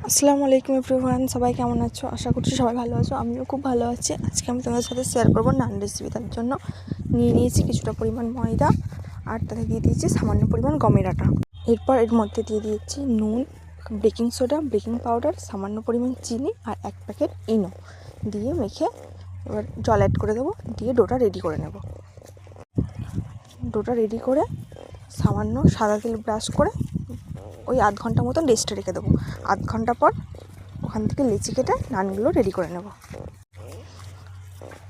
আসসালামু আলাইকুম এভরিওয়ান, সবাই কেমন আছো? আশা করছি সবাই ভালো আছো। আমিও খুব ভালো আছি। আজকে আমি তোমাদের সাথে শেয়ার করবো নান রেসিপি। তার জন্য নিয়ে নিয়েছি কিছুটা পরিমাণ ময়দা, আর তাতে দিয়ে দিয়েছি সামান্য পরিমাণ গমের আটা। এরপর এর মধ্যে দিয়ে দিয়েছি নুন, বেকিং সোডা, বেকিং পাউডার, সামান্য পরিমাণ চিনি আর 1 প্যাকেট ইনো দিয়ে মেখে এবার জল অ্যাড করে দেবো, দিয়ে ডোটা রেডি করে নেব। ডোটা রেডি করে সামান্য সাদা তেল ব্রাশ করে ওই আধ ঘন্টা মতন রেস্টে রেখে দেবো। আধ ঘন্টা পর ওখান থেকে লেচি কেটে নানগুলো রেডি করে নেব।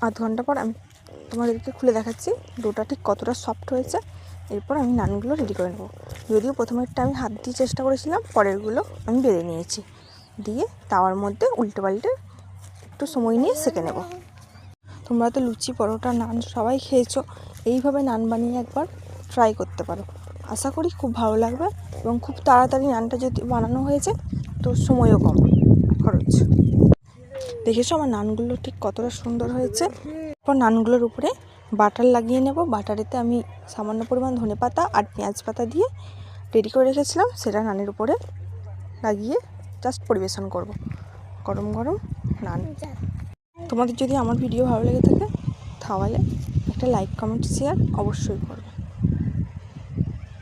আধ ঘন্টা পর আমি তোমাদেরকে খুলে দেখাচ্ছি ডোটা ঠিক কতটা সফট হয়েছে। এরপর আমি নানগুলো রেডি করে নেব। যদিও প্রথমেরটা আমি হাত দিয়ে চেষ্টা করেছিলাম, পরেরগুলো আমি বেলে নিয়েছি। দিয়ে তাওয়ার মধ্যে উল্টে পাল্টে একটু সময় নিয়ে সেঁকে নেব। তোমরা তো লুচি, পরোটা, নান সবাই খেয়েছো। এইভাবে নান বানিয়ে একবার ট্রাই করতে পারো। আশা করি খুব ভালো লাগবে এবং খুব তাড়াতাড়ি নানটা যদি বানানো হয়েছে তো সময়ও কম খরচ। দেখেছো আমার নানগুলো ঠিক কতটা সুন্দর হয়েছে। এরপর নানগুলোর উপরে বাটার লাগিয়ে নেব। বাটারেতে আমি সামান্য পরিমাণ ধনেপাতা আর পেঁয়াজ পাতা দিয়ে রেডি করে রেখেছিলাম, সেটা নানের উপরে লাগিয়ে জাস্ট পরিবেশন করব। গরম গরম নান। তোমাদের যদি আমার ভিডিও ভালো লেগে থাকে তাহলে একটা লাইক, কমেন্ট, শেয়ার অবশ্যই করবে।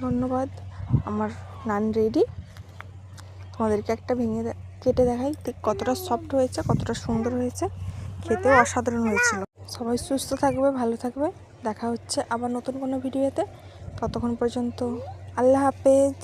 ধন্যবাদ। আমার নান রেডি। তোমাদেরকে একটা ভেঙে কেটে দেখাই ঠিক কতটা সফট হয়েছে, কতটা সুন্দর হয়েছে। খেতেও অসাধারণ হয়েছিল। সবাই সুস্থ থাকবে, ভালো থাকবে। দেখা হচ্ছে আবার নতুন কোনো ভিডিওতে। ততক্ষণ পর্যন্ত আল্লাহ হাফেজ।